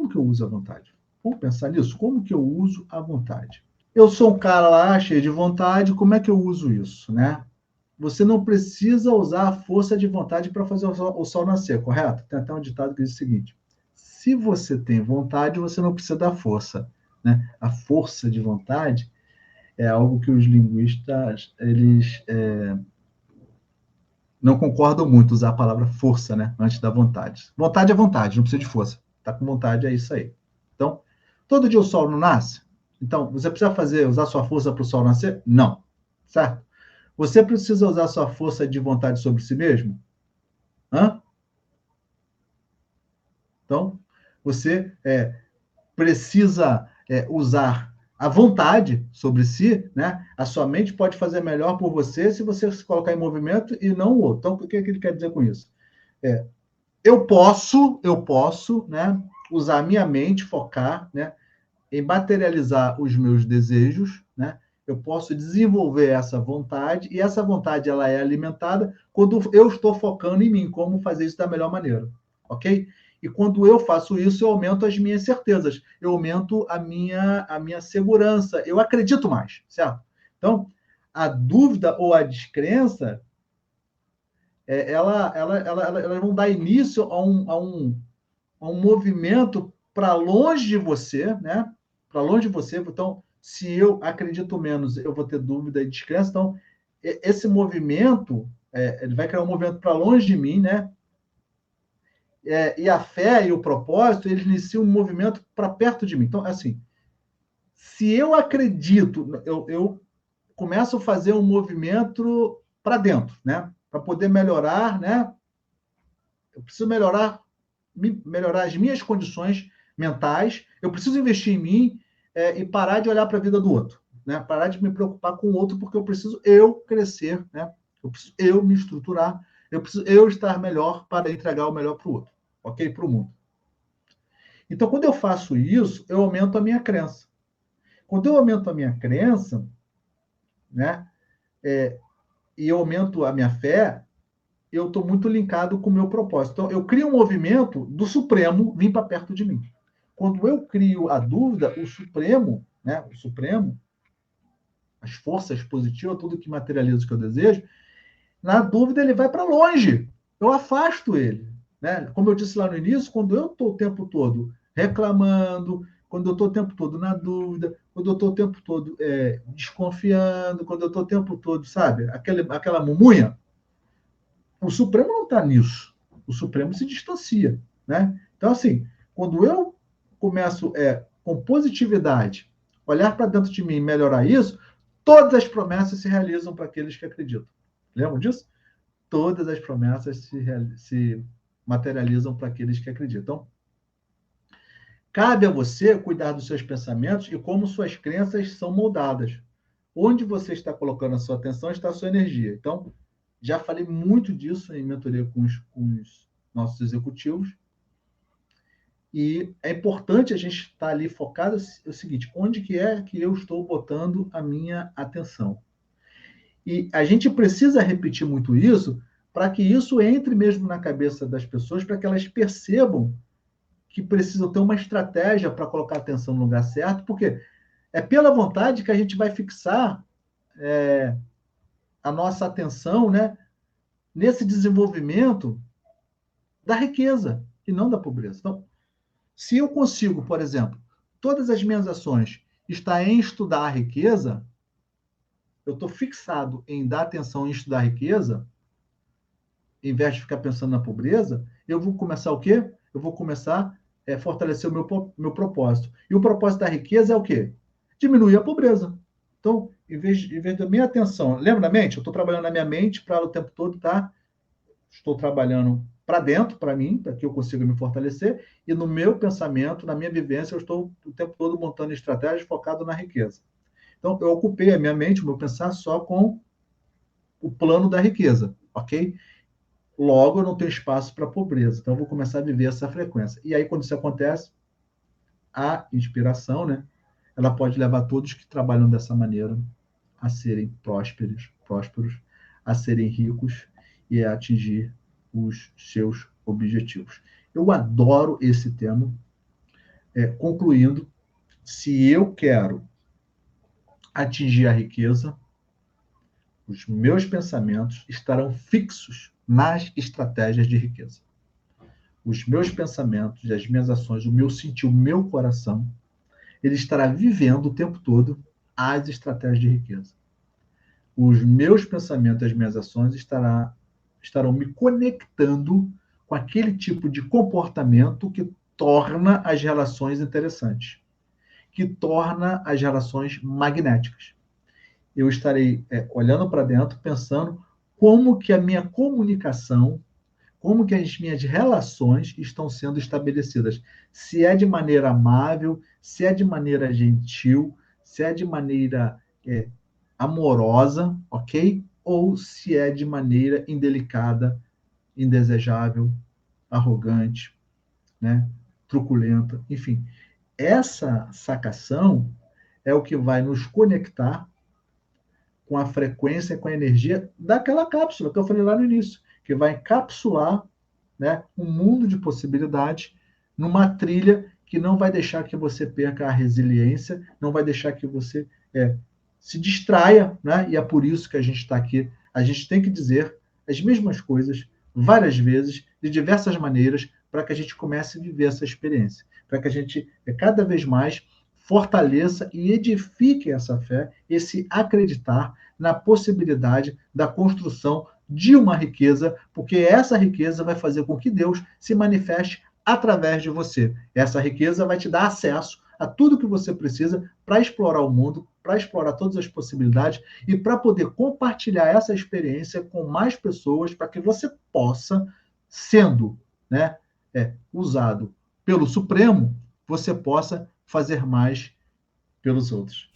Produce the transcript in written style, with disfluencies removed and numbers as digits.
como que eu uso a vontade? Vamos pensar nisso? Como que eu uso a vontade? Eu sou um cara lá cheio de vontade, como é que eu uso isso, né? Você não precisa usar a força de vontade para fazer o sol nascer, correto? Tem até um ditado que diz o seguinte: se você tem vontade, você não precisa da força, né? A força de vontade é algo que os linguistas eles não concordam muito usar a palavra força, né? Antes da vontade. Vontade é vontade, não precisa de força. Tá com vontade, é isso aí. Então, todo dia o sol não nasce? Então, você precisa usar sua força para o sol nascer? Não. Certo? Você precisa usar sua força de vontade sobre si mesmo? Hã? Então, você precisa usar a vontade sobre si, né? A sua mente pode fazer melhor por você se você se colocar em movimento e não o outro. Então, o que ele quer dizer com isso? Eu posso, né, usar a minha mente, focar, né, em materializar os meus desejos, né? Eu posso desenvolver essa vontade e essa vontade ela é alimentada quando eu estou focando em mim, como fazer isso da melhor maneira, ok? E quando eu faço isso, eu aumento as minhas certezas, eu aumento a minha segurança, eu acredito mais, certo? Então, a dúvida ou a descrença, elas vão dar início a um movimento para longe de você, né? Para longe de você. Então, se eu acredito menos, eu vou ter dúvida e descrença. Então, esse movimento, ele vai criar um movimento para longe de mim, né? E a fé e o propósito, eles iniciam um movimento para perto de mim. Então, assim, se eu acredito, eu começo a fazer um movimento para dentro, né? Para poder melhorar, né? Eu preciso melhorar as minhas condições mentais, eu preciso investir em mim e parar de olhar para a vida do outro, né? Parar de me preocupar com o outro, porque eu preciso crescer, né? Eu preciso me estruturar, eu preciso estar melhor para entregar o melhor para o outro, ok? Para o mundo. Então, quando eu faço isso, eu aumento a minha crença. Quando eu aumento a minha crença, né? E eu aumento a minha fé, eu estou muito linkado com o meu propósito. Então, eu crio um movimento do Supremo vir para perto de mim. Quando eu crio a dúvida, o Supremo, né, as forças positivas, tudo que materializa o que eu desejo, na dúvida ele vai para longe. Eu afasto ele. Né? Como eu disse lá no início, quando eu estou o tempo todo reclamando, quando eu estou o tempo todo na dúvida, quando eu estou o tempo todo desconfiando, quando eu estou o tempo todo, sabe, aquela mumunha, o Supremo não está nisso. O Supremo se distancia. Né? Então, assim, quando eu começo com positividade, olhar para dentro de mim e melhorar isso, todas as promessas se realizam para aqueles que acreditam. Lembram disso? Todas as promessas se materializam para aqueles que acreditam. Cabe a você cuidar dos seus pensamentos e como suas crenças são moldadas. Onde você está colocando a sua atenção está a sua energia. Então, já falei muito disso em mentoria com os nossos executivos. E é importante a gente estar ali focado o seguinte, onde que é que eu estou botando a minha atenção? E a gente precisa repetir muito isso para que isso entre mesmo na cabeça das pessoas, para que elas percebam que precisam ter uma estratégia para colocar a atenção no lugar certo, porque é pela vontade que a gente vai fixar a nossa atenção, né, nesse desenvolvimento da riqueza e não da pobreza. Então, se eu consigo, por exemplo, todas as minhas ações estar em estudar a riqueza, eu estou fixado em dar atenção em estudar a riqueza, em vez de ficar pensando na pobreza, eu vou começar o quê? Eu vou começar a fortalecer o meu propósito. E o propósito da riqueza é o quê? Diminuir a pobreza. Então, em vez da minha atenção, lembra da mente? Eu estou trabalhando na minha mente para o tempo todo estar estou trabalhando para dentro, para mim, para que eu consiga me fortalecer, e no meu pensamento, na minha vivência, eu estou o tempo todo montando estratégias focado na riqueza. Então, eu ocupei a minha mente, o meu pensar só com o plano da riqueza, ok? Logo, eu não tenho espaço para pobreza. Então, eu vou começar a viver essa frequência. E aí, quando isso acontece, a inspiração, né? Ela pode levar todos que trabalham dessa maneira a serem prósperos, a serem ricos e a atingir os seus objetivos. Eu adoro esse tema. Concluindo, se eu quero atingir a riqueza, os meus pensamentos estarão fixos nas estratégias de riqueza. Os meus pensamentos, as minhas ações, o meu sentir, o meu coração, ele estará vivendo o tempo todo as estratégias de riqueza. Os meus pensamentos, as minhas ações estarão me conectando com aquele tipo de comportamento que torna as relações interessantes, que torna as relações magnéticas. Eu estarei olhando para dentro, pensando como que a minha comunicação, como que as minhas relações estão sendo estabelecidas. Se é de maneira amável, se é de maneira gentil, se é de maneira amorosa, ok? Ou se é de maneira indelicada, indesejável, arrogante, né? Truculenta, enfim. Essa sacação é o que vai nos conectar com a frequência, com a energia daquela cápsula que eu falei lá no início, que vai encapsular, né, um mundo de possibilidades numa trilha que não vai deixar que você perca a resiliência, não vai deixar que você se distraia, né? E é por isso que a gente está aqui. A gente tem que dizer as mesmas coisas várias vezes, de diversas maneiras, para que a gente comece a viver essa experiência, para que a gente cada vez mais fortaleça e edifique essa fé, esse acreditar na possibilidade da construção de uma riqueza, porque essa riqueza vai fazer com que Deus se manifeste através de você. Essa riqueza vai te dar acesso a tudo que você precisa para explorar o mundo, para explorar todas as possibilidades e para poder compartilhar essa experiência com mais pessoas, para que você possa, sendo, né, usado pelo Supremo, você possa fazer mais pelos outros.